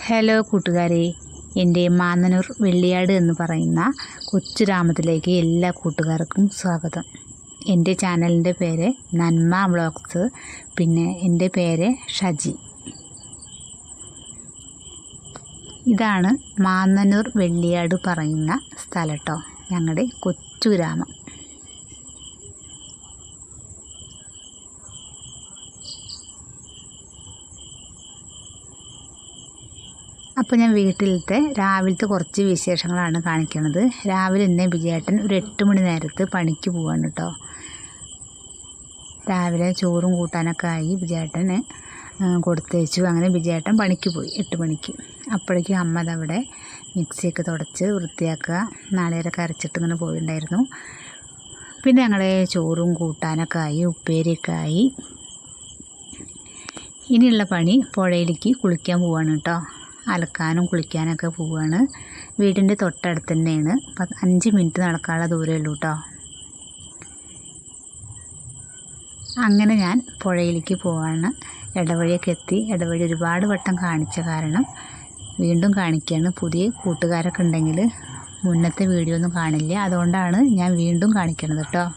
Hello കൂട്ടുകാരെ, എൻ്റെ മാന്നന്നൂർ വെള്ളിയാട് എന്ന് പറയുന്ന കൊച്ചു ഗ്രാമത്തിലേക്ക് എല്ലാ കൂട്ടുകാർക്കും സ്വാഗതം. എൻ്റെ ചാനലിൻ്റെ പേര് നന്മ വ്ളോഗ്സ്, പിന്നെ എൻ്റെ പേര് ഷജി. ഇതാണ് മാന്നന്നൂർ വെള്ളിയാട് പറയുന്ന സ്ഥലം കേട്ടോ, ഞങ്ങളുടെ കൊച്ചു ഗ്രാമം. അപ്പോൾ ഞാൻ വീട്ടിലത്തെ രാവിലത്തെ കുറച്ച് വിശേഷങ്ങളാണ് കാണിക്കുന്നത്. രാവിലെ തന്നെ വിജയേട്ടൻ ഒരു 8 മണി നേരത്ത് പണിക്ക് പോവാണ് കേട്ടോ. രാവിലെ ചോറും കൂട്ടാനൊക്കെ ആയി വിജയേട്ടന് കൊടുത്തേച്ചു. അങ്ങനെ വിജയേട്ടൻ പണിക്ക് പോയി 8 മണിക്ക്. അപ്പോഴേക്കും അമ്മ അതവിടെ മിക്സിയൊക്കെ തുടച്ച് വൃത്തിയാക്കുക, നാളികേരമൊക്കെ അരച്ചിട്ട് ഇങ്ങനെ പോയിട്ടുണ്ടായിരുന്നു. പിന്നെ ഞങ്ങളെ ചോറും കൂട്ടാനൊക്കെ ആയി, ഉപ്പേരിയൊക്കെ ആയി. ഇനിയുള്ള പണി പുഴയിലേക്ക് കുളിക്കാൻ പോവാണ് കേട്ടോ. അലക്കാനും കുളിക്കാനൊക്കെ പോവുകയാണ്. വീടിൻ്റെ തൊട്ടടുത്ത് തന്നെയാണ്, 5 മിനിറ്റ് നടക്കാനുള്ള ദൂരമേ ഉള്ളൂ കേട്ടോ. അങ്ങനെ ഞാൻ പുഴയിലേക്ക് പോവാണ്. ഇടവഴിയൊക്കെ എത്തി. ഇടവഴി ഒരുപാട് വട്ടം കാണിച്ച കാരണം വീണ്ടും കാണിക്കുകയാണ്. പുതിയ കൂട്ടുകാരൊക്കെ ഉണ്ടെങ്കിൽ മുന്നത്തെ വീഡിയോ ഒന്നും കാണില്ല, അതുകൊണ്ടാണ് ഞാൻ വീണ്ടും കാണിക്കുന്നത് കേട്ടോ.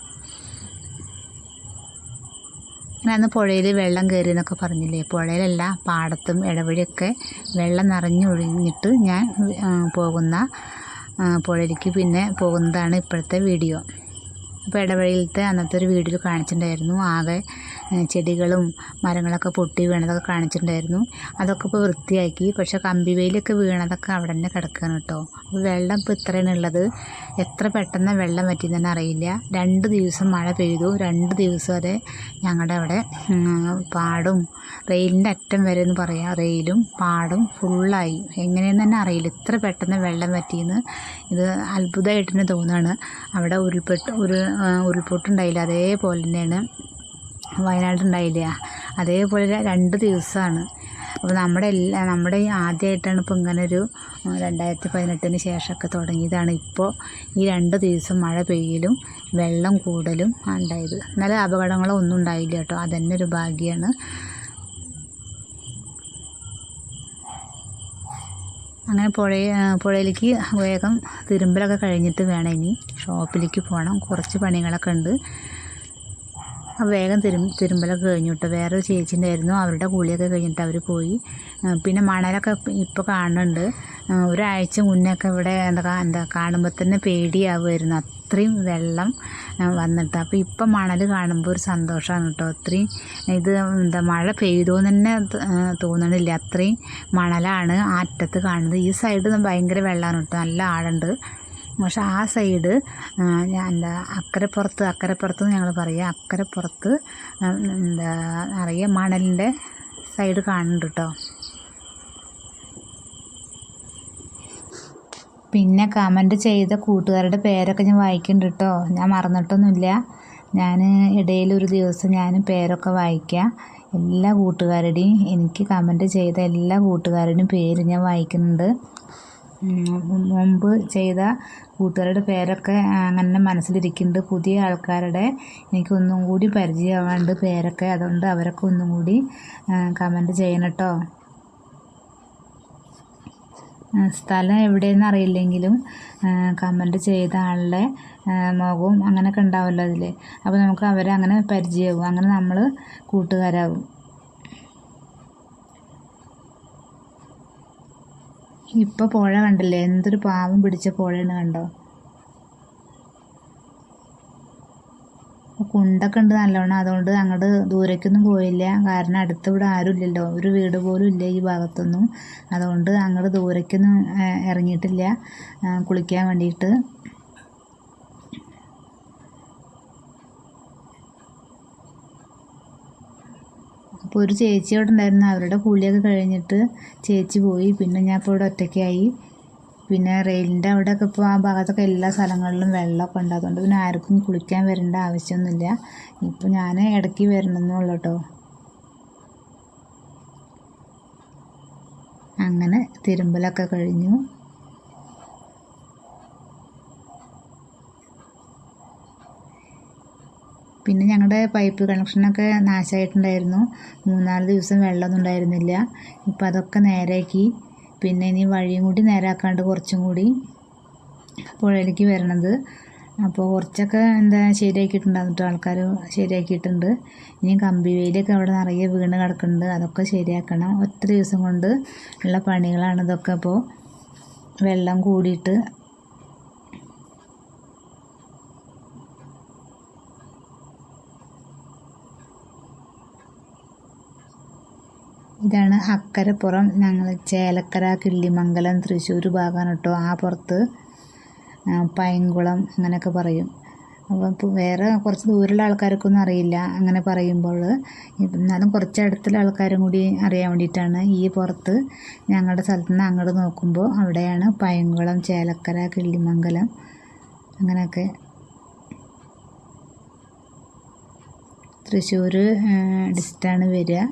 ഞാൻ അന്ന് പുഴയിൽ വെള്ളം കയറി എന്നൊക്കെ പറഞ്ഞില്ലേ, പുഴയിലല്ല പാടത്തും ഇടവഴിയൊക്കെ വെള്ളം നിറഞ്ഞൊഴിഞ്ഞിട്ട് ഞാൻ പോകുന്ന പുഴയിലേക്ക് പിന്നെ പോകുന്നതാണ് ഇപ്പോഴത്തെ വീഡിയോ. അപ്പോൾ ഇടവഴിയിലത്തെ അന്നത്തെ ഒരു വീഡിയോയിൽ കാണിച്ചിട്ടുണ്ടായിരുന്നു, ആകെ ചെടികളും മരങ്ങളൊക്കെ പൊട്ടി വീണതൊക്കെ കാണിച്ചിട്ടുണ്ടായിരുന്നു. അതൊക്കെ ഇപ്പോൾ വൃത്തിയാക്കി. പക്ഷേ കമ്പി വേലിയൊക്കെ വീണതൊക്കെ അവിടെ തന്നെ കിടക്കുകയാണ് കേട്ടോ. അപ്പോൾ വെള്ളം ഇപ്പോൾ ഇത്രയാണ് ഉള്ളത്. എത്ര പെട്ടെന്ന് വെള്ളം പറ്റിയെന്ന് തന്നെ അറിയില്ല. 2 ദിവസം മഴ പെയ്തു. 2 ദിവസം വരെ ഞങ്ങളുടെ അവിടെ പാടും റെയിലിൻ്റെ അറ്റം വരെ എന്ന് പറയാം, റെയിലും പാടും ഫുള്ളായി. എങ്ങനെയെന്ന് തന്നെ അറിയില്ല, ഇത്ര പെട്ടെന്ന് വെള്ളം പറ്റിയെന്ന്. ഇത് അത്ഭുതമായിട്ട് തന്നെ തോന്നുകയാണ്. അവിടെ ഉരുൾപൊട്ടുണ്ടായില്ല, അതേപോലെ തന്നെയാണ് വയനാടുണ്ടായില്ല, അതേപോലെ 2 ദിവസമാണ്. അപ്പോൾ നമ്മുടെ ആദ്യമായിട്ടാണ് ഇപ്പോൾ ഇങ്ങനൊരു 2018 ശേഷമൊക്കെ തുടങ്ങിയതാണ് ഇപ്പോൾ ഈ 2 ദിവസം മഴ പെയ്യലും വെള്ളം കൂടലും ഉണ്ടായത്. എന്നാലും അപകടങ്ങളോ ഒന്നും ഉണ്ടായില്ല കേട്ടോ, അതന്നെ ഒരു ഭാഗ്യമാണ്. അങ്ങനെ പുഴയിലേക്ക് വേഗം തിരുമ്പലൊക്കെ കഴിഞ്ഞിട്ട് വേണം ഇനി ഷോപ്പിലേക്ക് പോകണം. കുറച്ച് പണികളൊക്കെ ഉണ്ട്. വേഗം തിരുമ്പലൊക്കെ കഴിഞ്ഞു കേട്ടോ. വേറൊരു ചേച്ചി ഉണ്ടായിരുന്നു, അവരുടെ കുളിയൊക്കെ കഴിഞ്ഞിട്ട് അവർ പോയി. പിന്നെ മണലൊക്കെ ഇപ്പോൾ കാണുന്നുണ്ട്. ഒരാഴ്ച മുന്നൊക്കെ ഇവിടെ എന്താ കാണുമ്പോൾ തന്നെ പേടിയാവുമായിരുന്നു, അത്രയും വെള്ളം വന്നിട്ട്. അപ്പോൾ ഇപ്പം മണൽ കാണുമ്പോൾ ഒരു സന്തോഷമാണ് കേട്ടോ. അത്രയും മഴ പെയ്തോന്ന് തന്നെ തോന്നണില്ല, അത്രയും മണലാണ് ആ അറ്റത്ത് കാണുന്നത്. ഈ സൈഡ് ഭയങ്കര വെള്ളമാണ് കേട്ടോ, നല്ല ആഴമുണ്ട്. പക്ഷെ ആ സൈഡ് അക്കരപ്പുറത്ത് ഞങ്ങൾ പറയുക, അക്കരപ്പുറത്ത് അറിയുക മണലിൻ്റെ സൈഡ് കാണുന്നുണ്ട് കേട്ടോ. പിന്നെ കമൻറ്റ് ചെയ്ത കൂട്ടുകാരുടെ പേരൊക്കെ ഞാൻ വായിക്കുന്നുണ്ട് കേട്ടോ, ഞാൻ മറന്നിട്ടൊന്നുമില്ല. ഞാൻ ഇടയിലൊരു ദിവസം ഞാൻ പേരൊക്കെ വായിക്കാം. എല്ലാ കൂട്ടുകാരുടെയും, എനിക്ക് കമൻറ്റ് ചെയ്ത എല്ലാ കൂട്ടുകാരുടെയും പേര് ഞാൻ വായിക്കുന്നുണ്ട്. മുമ്പ് ചെയ്ത കൂട്ടുകാരുടെ പേരൊക്കെ അങ്ങനെ മനസ്സിലിരിക്കുന്നുണ്ട്. പുതിയ ആൾക്കാരുടെ എനിക്ക് ഒന്നും കൂടി പരിചയമാവാണ്ട് പേരൊക്കെ, അതുകൊണ്ട് അവരൊക്കെ ഒന്നും കൂടി കമൻറ്റ് ചെയ്യണം കേട്ടോ. സ്ഥലം എവിടെയെന്ന് അറിയില്ലെങ്കിലും കമൻറ്റ് ചെയ്ത ആളുടെ മുഖവും അങ്ങനെയൊക്കെ ഉണ്ടാവുമല്ലോ അതിൽ. അപ്പോൾ നമുക്ക് അവരെ അങ്ങനെ പരിചയമാവും, അങ്ങനെ നമ്മൾ കൂട്ടുകാരാകും. ഇപ്പോൾ പുഴ കണ്ടില്ലേ, എന്തൊരു പാവം പിടിച്ച പുഴയാണ് കണ്ടോ. കുണ്ടൊക്കെ ഉണ്ട് നല്ലോണം, അതുകൊണ്ട് അങ്ങോട്ട് ദൂരേക്കൊന്നും പോയില്ല. കാരണം അടുത്ത് ഇവിടെ ആരും ഇല്ലല്ലോ, ഒരു വീട് പോലും ഇല്ല ഈ ഭാഗത്തൊന്നും. അതുകൊണ്ട് അങ്ങോട്ട് ദൂരേക്കൊന്നും ഇറങ്ങിയിട്ടില്ല കുളിക്കാൻ വേണ്ടിയിട്ട്. അപ്പോൾ ഒരു ചേച്ചി അവിടെ ഉണ്ടായിരുന്നു, അവരുടെ കുളിയൊക്കെ കഴിഞ്ഞിട്ട് ചേച്ചി പോയി. പിന്നെ ഞാൻ ഇപ്പോൾ ഇവിടെ ഒറ്റയ്ക്കായി. പിന്നെ റെയിലിൻ്റെ അവിടെയൊക്കെ ഇപ്പോൾ ആ ഭാഗത്തൊക്കെ എല്ലാ സ്ഥലങ്ങളിലും വെള്ളമൊക്കെ ഉണ്ട്, അതുകൊണ്ട് പിന്നെ ആർക്കും കുളിക്കാൻ വരേണ്ട ആവശ്യമൊന്നുമില്ല. ഇപ്പോൾ ഞാൻ ഇടയ്ക്ക് വരണമെന്നുള്ളൂ കേട്ടോ. അങ്ങനെ തിരുമ്പലൊക്കെ കഴിഞ്ഞു. പിന്നെ ഞങ്ങളുടെ പൈപ്പ് കണക്ഷനൊക്കെ നാശമായിട്ടുണ്ടായിരുന്നു. 3-4 ദിവസം വെള്ളമൊന്നും ഉണ്ടായിരുന്നില്ല. ഇപ്പോൾ അതൊക്കെ നേരെയാക്കി. പിന്നെ ഇനി വഴിയും കൂടി നേരാക്കാണ്ട് കുറച്ചും കൂടി പുഴയിലേക്ക് വരണത്. അപ്പോൾ കുറച്ചൊക്കെ ശരിയാക്കിയിട്ടുണ്ടാകും കേട്ടോ, ആൾക്കാർ ശരിയാക്കിയിട്ടുണ്ട്. ഇനി കമ്പി വേലിയൊക്കെ അവിടെ നിറയെ വീണ് കിടക്കുന്നുണ്ട്, അതൊക്കെ ശരിയാക്കണം. ഒറ്റ ദിവസം കൊണ്ട് ഉള്ള പണികളാണ് ഇതൊക്കെ. അപ്പോൾ വെള്ളം കൂടിയിട്ട് ഇതാണ് അക്കരപ്പുറം. ഞങ്ങൾ ചേലക്കര, കിള്ളിമംഗലം, തൃശ്ശൂർ ഭാഗമാണ് കേട്ടോ. ആ പുറത്ത് പൈങ്കുളം അങ്ങനെയൊക്കെ പറയും. അപ്പോൾ വേറെ കുറച്ച് ദൂരമുള്ള ആൾക്കാർക്കൊന്നും അറിയില്ല അങ്ങനെ പറയുമ്പോൾ. എന്നാലും കുറച്ച് അടുത്തുള്ള ആൾക്കാരും കൂടി അറിയാൻ വേണ്ടിയിട്ടാണ്. ഈ പുറത്ത് ഞങ്ങളുടെ സ്ഥലത്ത് നിന്ന് അങ്ങോട്ട് നോക്കുമ്പോൾ അവിടെയാണ് പൈങ്കുളം, ചേലക്കര, കിള്ളിമംഗലം അങ്ങനെയൊക്കെ. തൃശ്ശൂർ ഡിസ്ട്രിക്റ്റാണ് വരിക.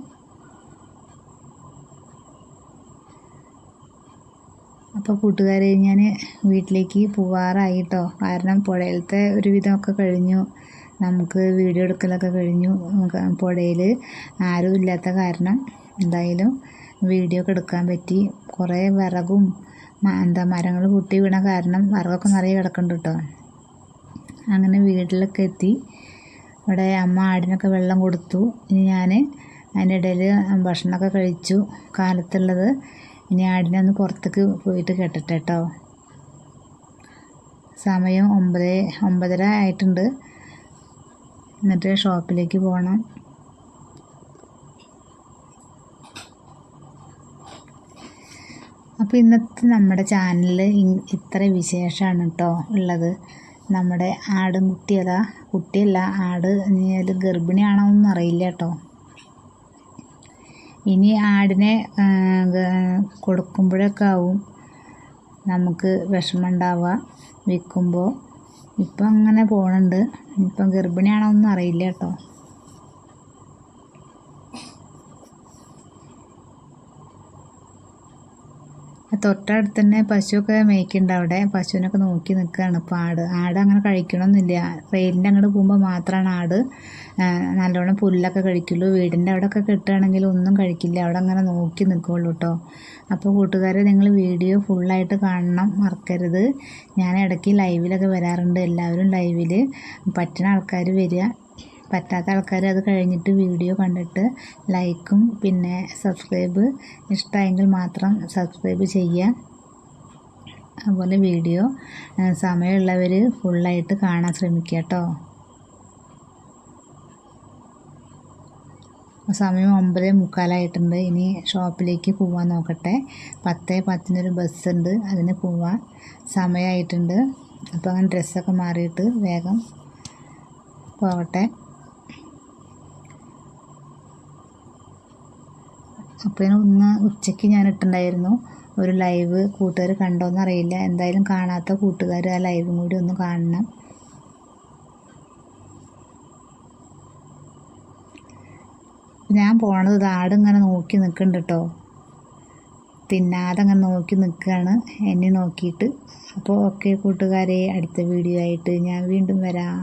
അപ്പോൾ കൂട്ടുകാരെ, ഞാൻ വീട്ടിലേക്ക് പോവാറായി കേട്ടോ. കാരണം പുഴയിലത്തെ ഒരുവിധമൊക്കെ കഴിഞ്ഞു, നമുക്ക് വീഡിയോ എടുക്കലൊക്കെ കഴിഞ്ഞു. പുഴയിൽ ആരും ഇല്ലാത്ത കാരണം എന്തായാലും വീഡിയോ ഒക്കെ എടുക്കാൻ പറ്റി. കുറേ വിറകും മരങ്ങൾ പൊട്ടി വീണ കാരണം വിറകൊക്കെ നിറയെ കിടക്കുന്നുണ്ട് കേട്ടോ. അങ്ങനെ വീട്ടിലൊക്കെ എത്തി. ഇവിടെ അമ്മ ആടിനൊക്കെ വെള്ളം കൊടുത്തു. ഇനി ഞാൻ അതിൻ്റെ ഇടയിൽ ഭക്ഷണമൊക്കെ കഴിച്ചു കാലത്തുള്ളത്. ഇനി ആടിനെ ഒന്ന് പുറത്തേക്ക് പോയിട്ട് കെട്ടട്ടെ കേട്ടോ. സമയം 9:30 ആയിട്ടുണ്ട്. എന്നിട്ട് ഷോപ്പിലേക്ക് പോകണം. അപ്പോൾ ഇന്നത്തെ നമ്മുടെ ചാനലിൽ ഇത്ര വിശേഷമാണ് കേട്ടോ ഉള്ളത്. നമ്മുടെ ആടും കുട്ടിയല്ല, ആട് ഇനി അത് ഗർഭിണിയാണോ എന്നൊന്നും അറിയില്ല കേട്ടോ. ഇനി ആടിനെ കൊടുക്കുമ്പോഴൊക്കെ ആവും നമുക്ക് വിഷമം ഉണ്ടാവുക വിൽക്കുമ്പോൾ. ഇപ്പം അങ്ങനെ പോകണുണ്ട്. ഇപ്പം ഗർഭിണിയാണോ ഒന്നും അറിയില്ല കേട്ടോ. തൊട്ടടുത്ത് തന്നെ പശുവൊക്കെ മേയ്ക്കുന്നുണ്ട്. അവിടെ പശുവിനൊക്കെ നോക്കി നിൽക്കുകയാണ് ഇപ്പോൾ ആട് അങ്ങനെ കഴിക്കണമെന്നില്ല. റെയിലിൻ്റെ അങ്ങോട്ട് പോകുമ്പോൾ മാത്രമാണ് ആട് നല്ലോണം പുല്ലൊക്കെ കഴിക്കുള്ളൂ. വീടിൻ്റെ അവിടെയൊക്കെ കെട്ടുകയാണെങ്കിൽ ഒന്നും കഴിക്കില്ല, അവിടെ അങ്ങനെ നോക്കി നിൽക്കുള്ളൂ കേട്ടോ. അപ്പോൾ കൂട്ടുകാരെ, നിങ്ങൾ വീഡിയോ ഫുള്ളായിട്ട് കാണണം, മറക്കരുത്. ഞാൻ ഇടയ്ക്ക് ലൈവിലൊക്കെ വരാറുണ്ട്. എല്ലാവരും ലൈവിൽ പറ്റുന്ന ആൾക്കാർ വരിക, പറ്റാത്ത ആൾക്കാർ അത് കഴിഞ്ഞിട്ട് വീഡിയോ കണ്ടിട്ട് ലൈക്കും പിന്നെ സബ്സ്ക്രൈബ് ഇഷ്ടമായെങ്കിൽ മാത്രം സബ്സ്ക്രൈബ് ചെയ്യുക. അതുപോലെ വീഡിയോ സമയമുള്ളവർ ഫുള്ളായിട്ട് കാണാൻ ശ്രമിക്കുക കേട്ടോ. സമയം 9:45 ഇനി ഷോപ്പിലേക്ക് പോകാൻ നോക്കട്ടെ. 10:10 ബസ്സുണ്ട്, അതിന് പോവാൻ സമയമായിട്ടുണ്ട്. അപ്പോൾ അങ്ങനെ ഡ്രസ്സൊക്കെ മാറിയിട്ട് വേഗം പോകട്ടെ. അപ്പോൾ ഒന്ന് ഉച്ചയ്ക്ക് ഞാൻ ഇട്ടിട്ടുണ്ടായിരുന്നു ഒരു ലൈവ്. കൂട്ടുകാർ കണ്ടോയെന്നറിയില്ല. എന്തായാലും കാണാത്ത കൂട്ടുകാർ ആ ലൈവും കൂടി ഒന്ന് കാണണം. ഞാൻ പോണത് ആടിങ്ങനെ നോക്കി നിൽക്കുന്നുണ്ട് കേട്ടോ. തിന്നാതെ അങ്ങനെ നോക്കി നിൽക്കുകയാണ് എന്നെ നോക്കിയിട്ട്. അപ്പോൾ ഓക്കെ കൂട്ടുകാരെ, അടുത്ത വീഡിയോ ആയിട്ട് ഞാൻ വീണ്ടും വരാം.